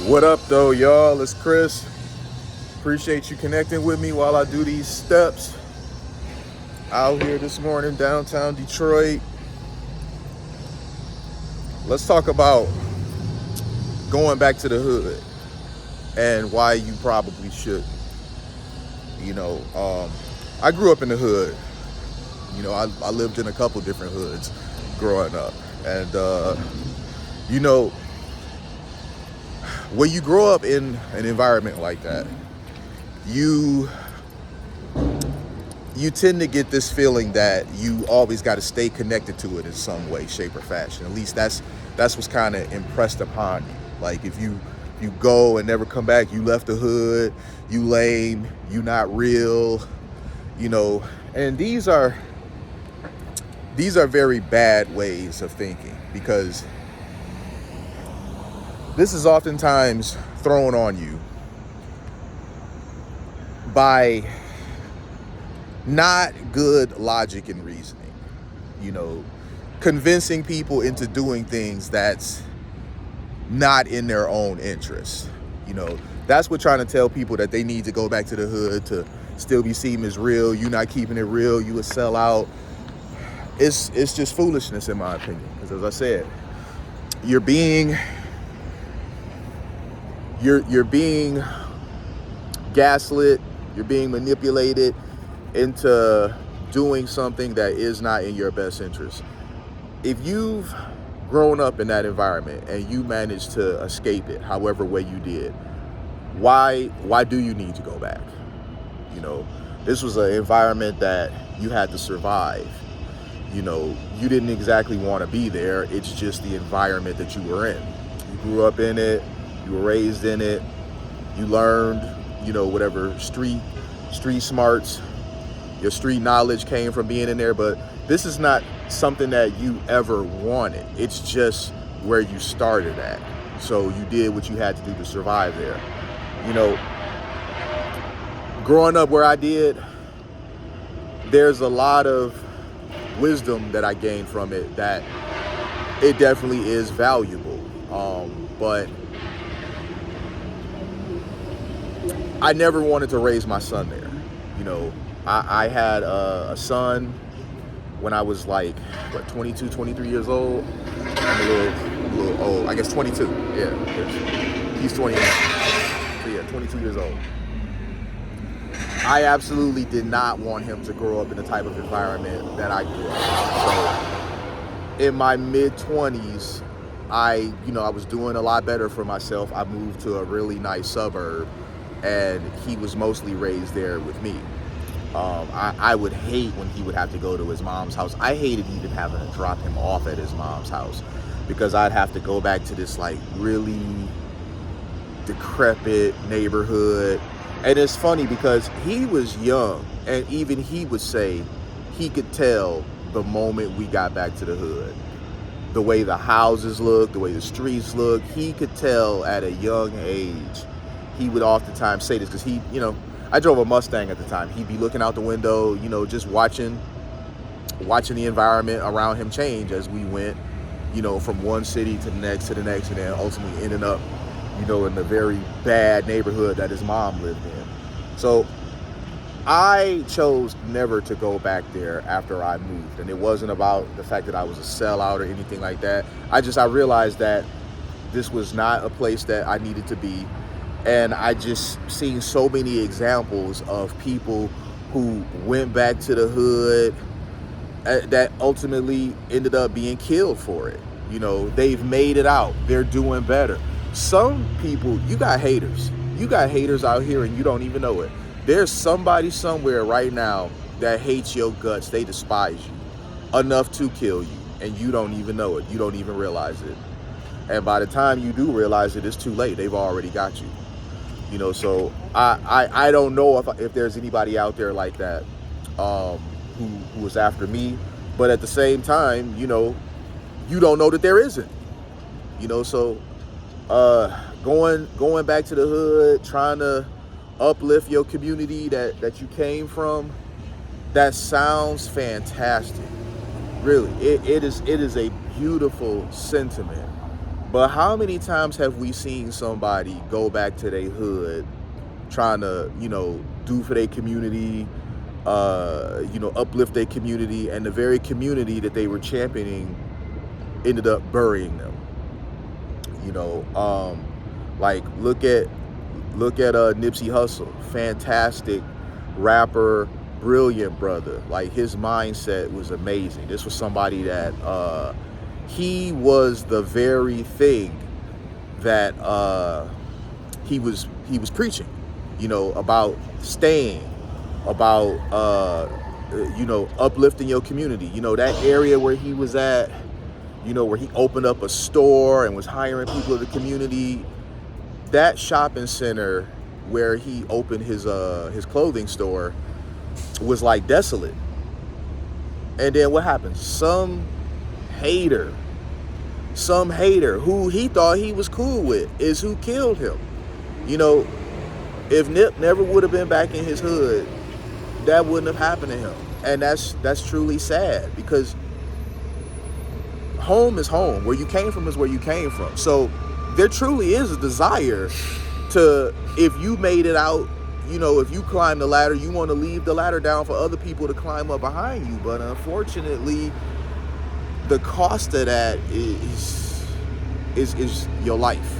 What up, though, y'all? It's Chris. Appreciate you connecting with me while I do these steps out here this morning, downtown Detroit. Let's talk about going back to the hood and why you probably should. You know, I grew up in the hood. I lived in a couple different hoods growing up. And, you know, when you grow up in an environment like that, you tend to get this feeling that you always got to stay connected to it in some way, shape, or fashion. At least that's what's kind of impressed upon you. Like if you go and never come back, you left the hood, you lame, you not real, And these are very bad ways of thinking, because this is oftentimes thrown on you by not good logic and reasoning, convincing people into doing things that's not in their own interest. That's what trying to tell people that they need to go back to the hood to still be seen as real. You not keeping it real, you a sellout. It's just foolishness, in my opinion. Because as I said, you're being gaslit, you're being manipulated into doing something that is not in your best interest. If you've grown up in that environment and you managed to escape it however way you did, why do you need to go back? This was an environment that you had to survive. You didn't exactly want to be there. It's just the environment that you were in. You grew up in it, you were raised in it, you learned, whatever street smarts, your street knowledge came from being in there. But this is not something that you ever wanted. It's just where you started at. So you did what you had to do to survive there. Growing up where I did, there's a lot of wisdom that I gained from it that it definitely is valuable. But I never wanted to raise my son there. I had a son when I was 22, 23 years old. I'm a little old. I guess 22. Yeah, he's 28. So yeah, 22 years old. I absolutely did not want him to grow up in the type of environment that I grew up in. So in my mid-20s, I was doing a lot better for myself. I moved to a really nice suburb, and he was mostly raised there with me. I would hate when he would have to go to his mom's house. I hated even having to drop him off at his mom's house, because I'd have to go back to this really decrepit neighborhood. And it's funny because he was young, and even he would say he could tell the moment we got back to the hood. The way the houses look, the way the streets look, he could tell at a young age. He would oftentimes say this because I drove a Mustang at the time. He'd be looking out the window, just watching the environment around him change as we went, from one city to the next, and then ultimately ending up, in the very bad neighborhood that his mom lived in. So I chose never to go back there after I moved. And it wasn't about the fact that I was a sellout or anything like that. I realized that this was not a place that I needed to be. And I just seen so many examples of people who went back to the hood that ultimately ended up being killed for it. They've made it out. They're doing better. Some people, you got haters. You got haters out here and you don't even know it. There's somebody somewhere right now that hates your guts. They despise you enough to kill you, and you don't even know it. You don't even realize it. And by the time you do realize it, it's too late. They've already got you. So I don't know if there's anybody out there like that who was after me. But at the same time, you don't know that there isn't. So going back to the hood, trying to uplift your community that you came from, that sounds fantastic. Really, it is a beautiful sentiment. But how many times have we seen somebody go back to their hood trying to, do for their community, uplift their community, and the very community that they were championing ended up burying them? Like look at Nipsey Hussle, fantastic rapper, brilliant brother. Like his mindset was amazing. This was somebody that he was the very thing that he was preaching, about staying, about uplifting your community. That area where he was at, where he opened up a store and was hiring people of the community. That shopping center where he opened his clothing store was like desolate. And then what happened? Some hater who he thought he was cool with is who killed him. If Nip never would have been back in his hood, that wouldn't have happened to him. And that's truly sad, because home is home. Where you came from is where you came from. So there truly is a desire to, if you made it out, if you climb the ladder, you want to leave the ladder down for other people to climb up behind you. But unfortunately, the cost of that is your life.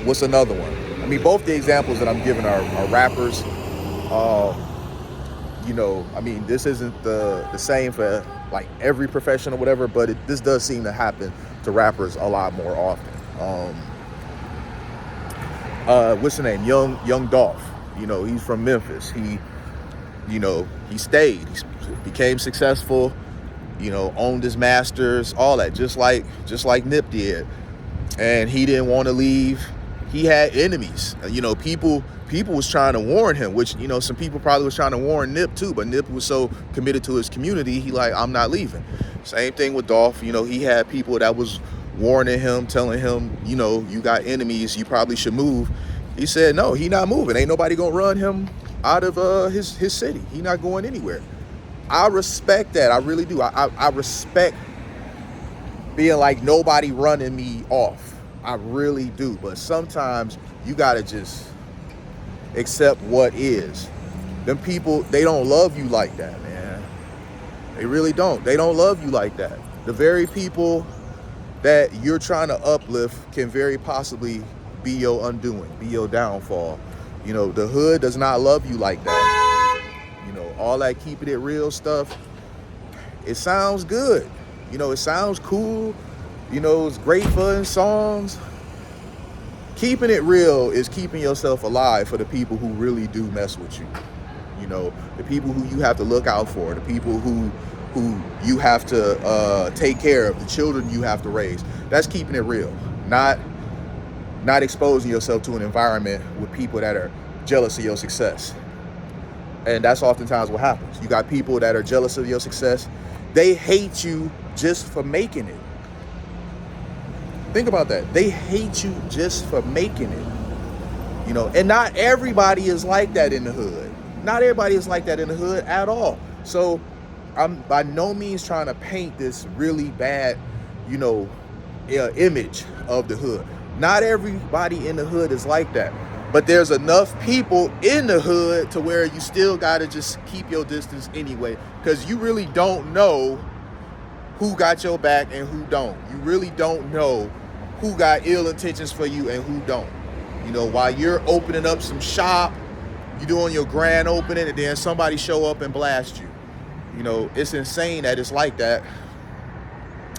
What's another one? I mean, both the examples that I'm giving are rappers. This isn't the same for like every profession or whatever, but this does seem to happen to rappers a lot more often. What's the name? Young Dolph. He's from Memphis. He stayed. He became successful. Owned his masters, all that, just like Nip did. And he didn't want to leave. He had enemies. People was trying to warn him, which, some people probably was trying to warn Nip too, but Nip was so committed to his community, he like, I'm not leaving. Same thing with Dolph. He had people that was warning him, telling him, you got enemies, you probably should move. He said, no, he not moving. Ain't nobody gonna run him out of his city. He not going anywhere. I respect that. I really do. I respect being like, nobody running me off. I really do. But sometimes you gotta just accept what is. Them people, they don't love you like that, man. They really don't. They don't love you like that. The very people that you're trying to uplift can very possibly be your undoing, be your downfall. The hood does not love you like that. All that keeping it real stuff, it sounds good. It sounds cool. It's great fun songs. Keeping it real is keeping yourself alive for the people who really do mess with you. The people who you have to look out for, the people who you have to take care of, the children you have to raise. That's keeping it real. Not exposing yourself to an environment with people that are jealous of your success. And that's oftentimes what happens. You got people that are jealous of your success. They hate you just for making it. Think about that. They hate you just for making it. And not everybody is like that in the hood. Not everybody is like that in the hood at all. So I'm by no means trying to paint this really bad, image of the hood. Not everybody in the hood is like that. But there's enough people in the hood to where you still got to just keep your distance anyway, because you really don't know who got your back and who don't. You really don't know who got ill intentions for you and who don't. While you're opening up some shop, you're doing your grand opening, and then somebody show up and blast you. It's insane that it's like that,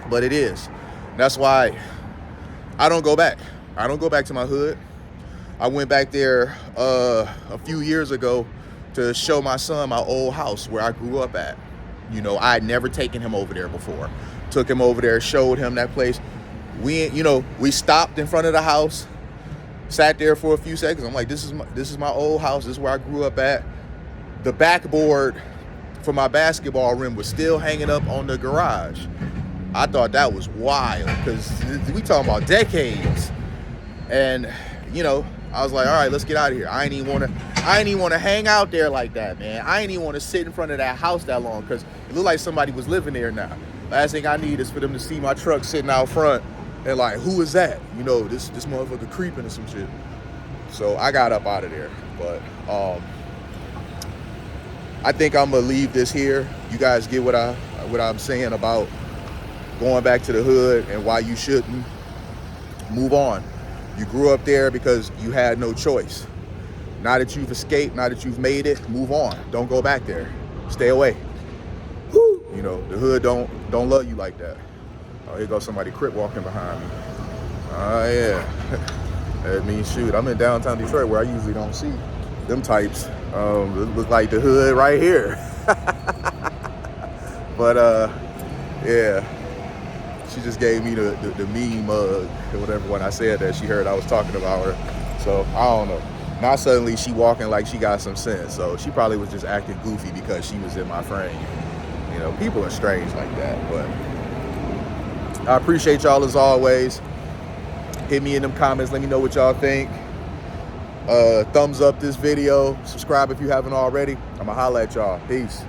but it is. That's why I don't go back. I don't go back to my hood. I went back there a few years ago to show my son my old house where I grew up at. I had never taken him over there before. Took him over there, showed him that place. We stopped in front of the house, sat there for a few seconds. I'm like, this is my old house. This is where I grew up at. The backboard for my basketball rim was still hanging up on the garage. I thought that was wild, because we talking about decades. And I was like, all right, let's get out of here. I ain't even want to hang out there like that, man. I ain't even want to sit in front of that house that long, because it looked like somebody was living there now. Last thing I need is for them to see my truck sitting out front and like, who is that? You know, this motherfucker creeping or some shit. So I got up out of there. But I think I'm gonna leave this here. You guys get what I'm saying about going back to the hood and why you shouldn't. Move on. You grew up there because you had no choice. Now that you've escaped, now that you've made it, move on. Don't go back there. Stay away. Woo. You know, the hood don't love you like that. Oh, here goes somebody crip walking behind me. Oh yeah. That means shoot, I'm in downtown Detroit where I usually don't see them types. It look like the hood right here. But yeah. She just gave me the mean mug or whatever when I said that. She heard I was talking about her. So I don't know. Now suddenly she walking like she got some sense. So she probably was just acting goofy because she was in my frame. You know, people are strange like that. But I appreciate y'all as always. Hit me in them comments. Let me know what y'all think. Thumbs up this video. Subscribe if you haven't already. I'ma holla at y'all. Peace.